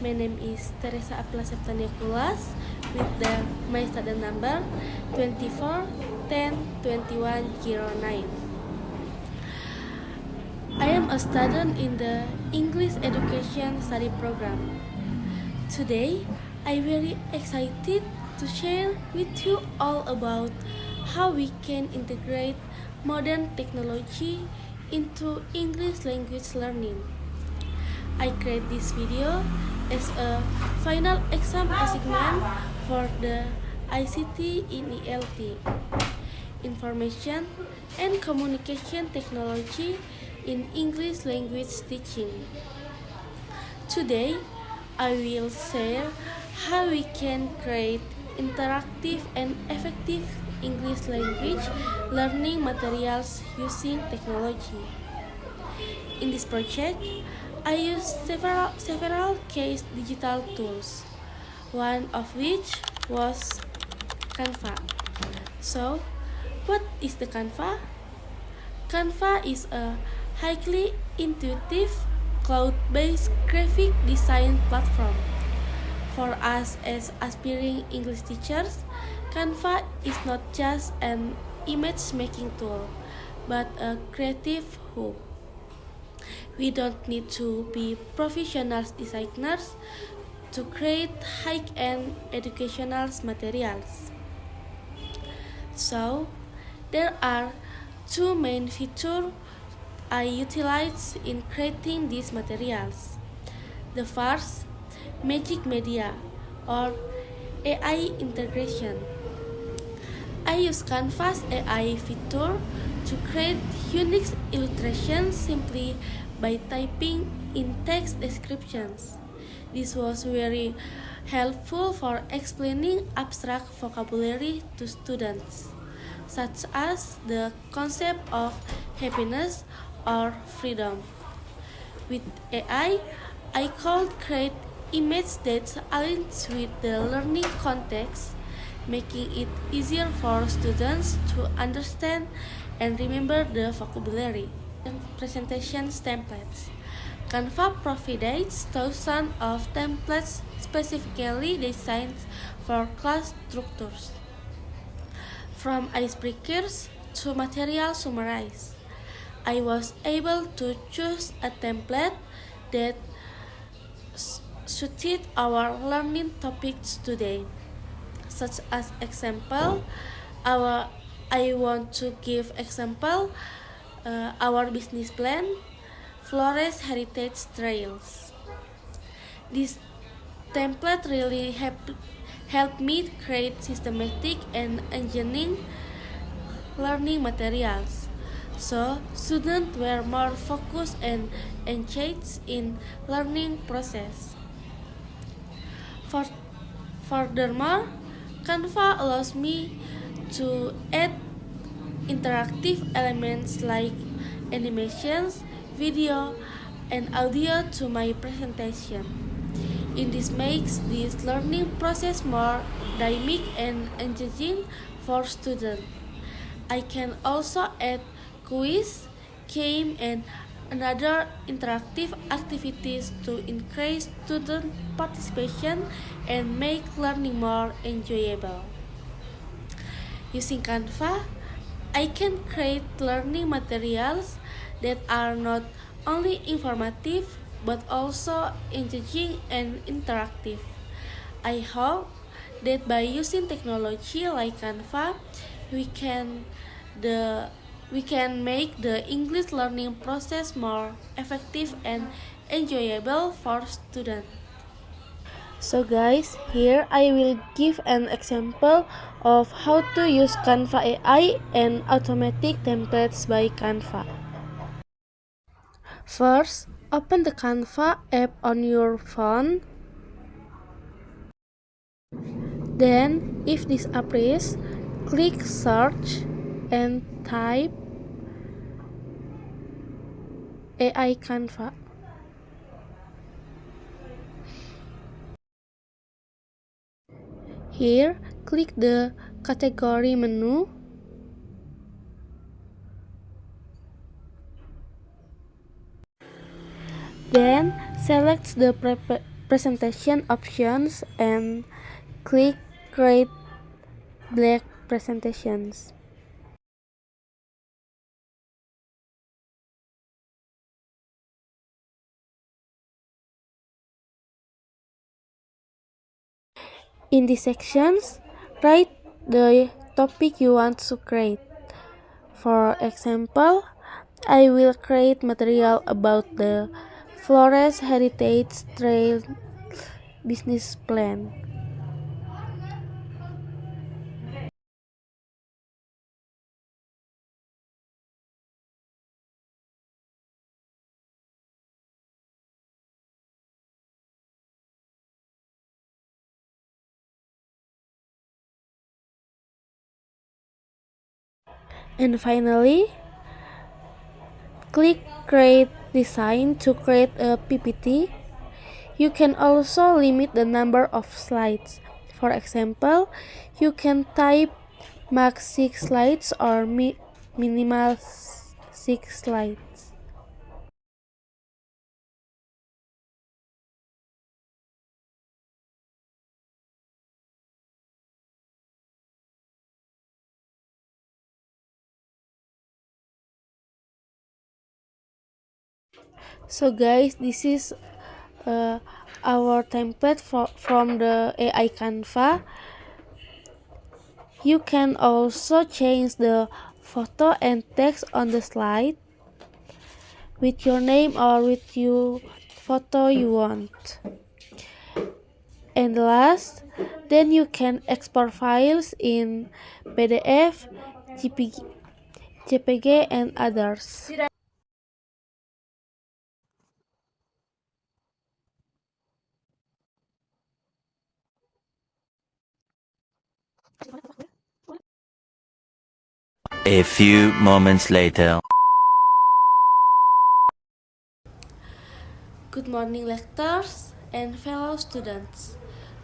My name is Teresa Apla Septania Kulas with my student number 24 10 21 09. I am a student in the English Education Study Program. Today, I'm very excited to share with you all about how we can integrate modern technology into English language learning. I create this video as a final exam assignment for the ICT in ELT, Information and Communication Technology in English Language Teaching. Today, I will share how we can create interactive and effective English language learning materials using technology. In this project, I used several case digital tools, one of which was Canva. So, what is the Canva? Canva is a highly intuitive cloud-based graphic design platform. For us as aspiring English teachers, Canva is not just an image making tool, but a creative hub. We don't need to be professional designers to create high-end educational materials. So, there are two main features I utilize in creating these materials. The first, Magic Media or AI integration. I use Canva's AI feature to create unique illustrations simply by typing in text descriptions. This was very helpful for explaining abstract vocabulary to students, such as the concept of happiness or freedom. With AI, I could create images that aligns with the learning context, making it easier for students to understand and remember the vocabulary. Presentation templates. Canva provides thousands of templates specifically designed for class structures, from icebreakers to material summaries. I was able to choose a template that suited our learning topics today, such as example, I want to give example our business plan, Flores Heritage Trails. This template really helped me create systematic and engaging learning materials. So, students were more focused and engaged in learning process. Furthermore, Canva allows me to add interactive elements like animations, video, and audio to my presentation. This makes this learning process more dynamic and engaging for students. I can also add quiz, game, and another interactive activities to increase student participation and make learning more enjoyable. Using Canva, I can create learning materials that are not only informative but also engaging and interactive. I hope that by using technology like Canva, we can the we can make the English learning process more effective and enjoyable for students. So guys, here I will give an example of how to use Canva AI and automatic templates by Canva. First, open the Canva app on your phone. Then, if this appears, click search and type AI Canva. Here, click the category menu. Then, select the presentation options and click Create Black Presentations. In these sections, write the topic you want to create. For example, I will create material about the Flores Heritage Trail business plan. And finally, click Create Design to create a PPT. You can also limit the number of slides. For example, you can type max 6 slides or minimal 6 slides. So guys, this is uh, our template from the AI Canva. You can also change the photo and text on the slide with your name or with your photo you want. And last, then you can export files in PDF, JPG and others. A few moments later. Good morning, lectors and fellow students.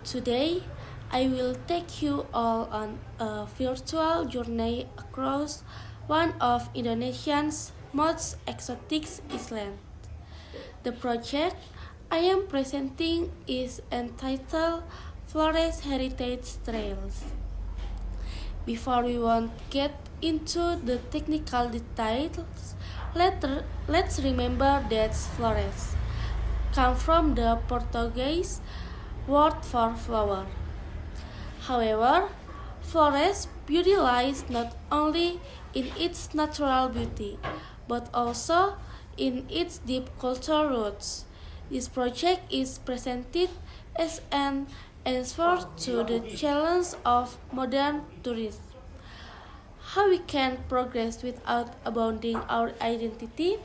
Today, I will take you all on a virtual journey across one of Indonesia's most exotic islands. The project I am presenting is entitled Flores Heritage Trails. Before we won't get into the technical details, let's remember that Flores come from the Portuguese word for flower. However, Flores beauty lies not only in its natural beauty, but also in its deep cultural roots. This project is presented as an answer to the challenge of modern tourism. How we can progress without abandoning our identity?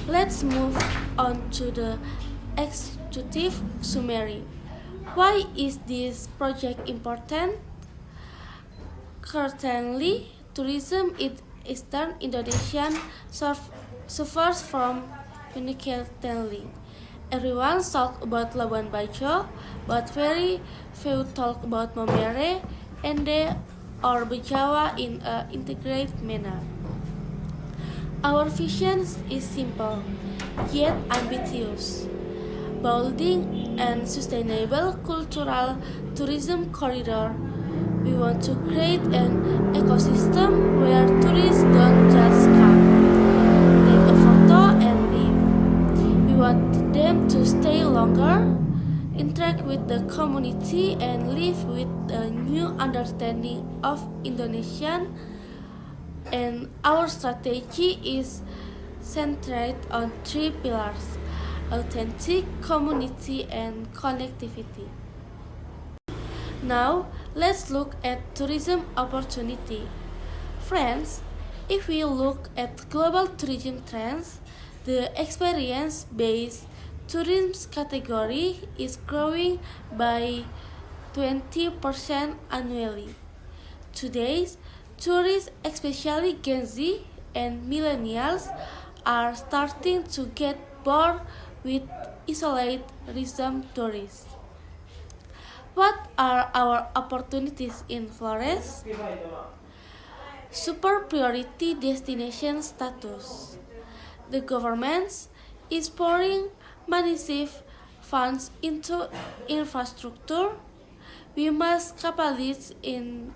Let's move on to the executive summary. Why is this project important? Currently, tourism in eastern Indonesia suffers from inequality. Everyone talks about Labuan Bajo, but very few talk about Mamere, Ende, or Bejawa in an integrated manner. Our vision is simple, yet ambitious. Building and sustainable cultural tourism corridor. We want to create an ecosystem where tourists don't just come, take a photo and leave. We want them to stay longer, interact with the community and live with a new understanding of Indonesian, and our strategy is centered on three pillars: authentic, community, and connectivity. Now, let's look at tourism opportunity. Friends, if we look at global tourism trends, the experience-based tourism category is growing by 20% annually. Today's tourists, especially Gen Z and millennials, are starting to get bored with isolated tourism tourists. What are our opportunities in Flores? Super priority destination status. The government is pouring massive funds into infrastructure, we must capitalize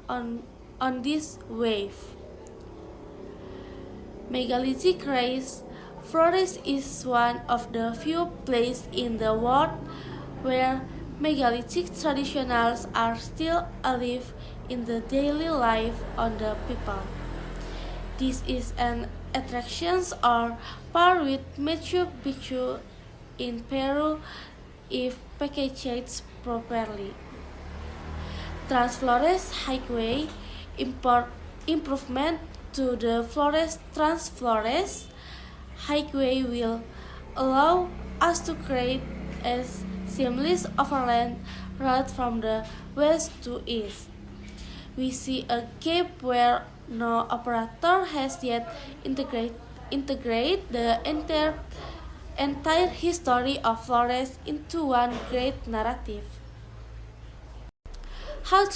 on this wave. Megalithic race, Flores is one of the few places in the world where megalithic traditions are still alive in the daily life of the people. This is an attraction on par with Machu Picchu in Peru if packaged properly. Trans-Flores Highway improvement to the Trans-Flores Highway will allow us to create a seamless overland route from the west to east. We see a gap where no operator has yet integrated the entire history of Flores into one great narrative. How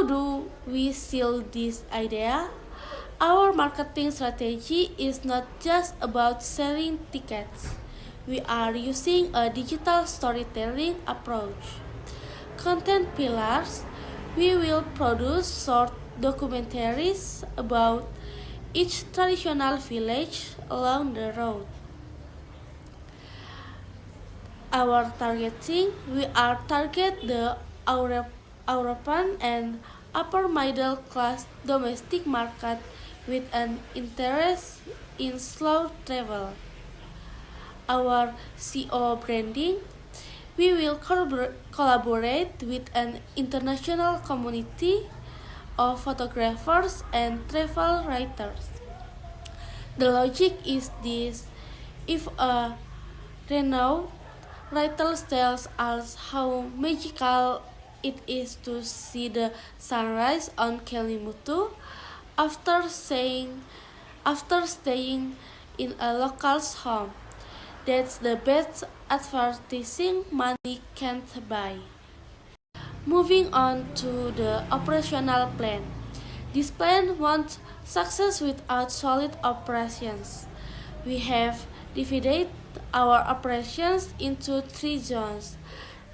do we seal this idea? Our marketing strategy is not just about selling tickets. We are using a digital storytelling approach. Content pillars: we will produce short documentaries about each traditional village along the road. Our targeting: we are target the European and upper middle class domestic market with an interest in slow travel. Our CO branding: we will collaborate with an international community of photographers and travel writers. The logic is this: if a renowned writer tells us how magical it is to see the sunrise on Kelimutu after staying in a local's home, that's the best advertising money can't buy. Moving on to the operational plan. This plan won't success without solid operations. We have divided our operations into three zones.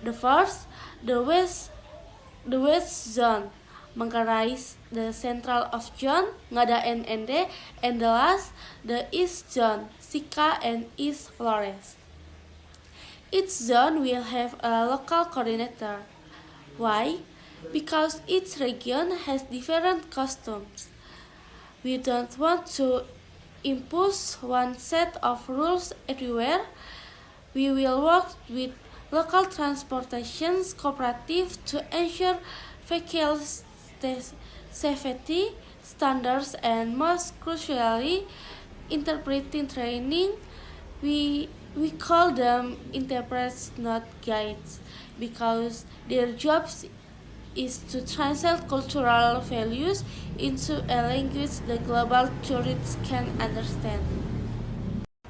The first, the west zone, Manggarai, the central of zone, Ngada and Ende, and the last, the east zone, Sika and East Flores. Each zone will have a local coordinator. Why? Because each region has different customs. We don't want to impose one set of rules everywhere. We will work with local transportation cooperatives to ensure vehicle safety standards and most crucially interpreting training. We call them interpreters, not guides, because their job is to translate cultural values into a language the global tourists can understand.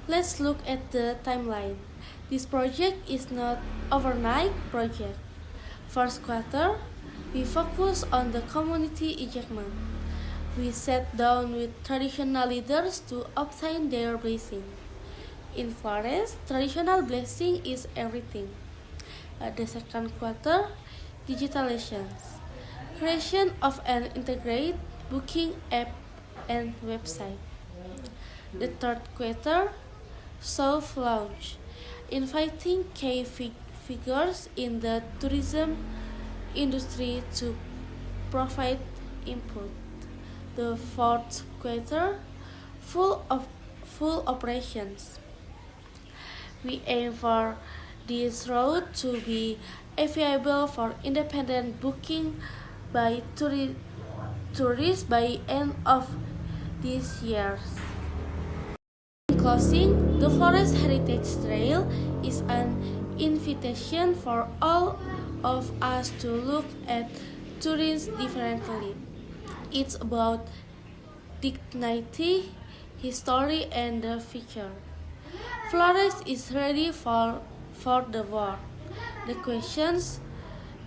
Let's look at the timeline. This project is not overnight project. First quarter, we focus on the community engagement. We sat down with traditional leaders to obtain their blessing. In Flores, traditional blessing is everything. The second quarter, digitalizations. Creation of an integrated booking app and website. The third quarter, soft launch. Inviting key figures in the tourism industry to provide input. The fourth quarter, full operations. We aim for this route to be available for independent booking by tourists by end of this year. In closing, the Flores Heritage Trail is an invitation for all of us to look at tourism differently. It's about dignity, history, and the future. Flores is ready for the work. The question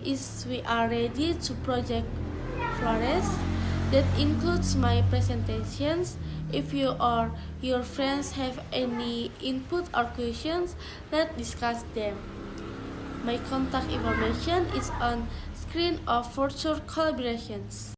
is, we are ready to project Flores That includes my presentations. If you or your friends have any input or questions, let's discuss them. My contact information is on screen of future collaborations.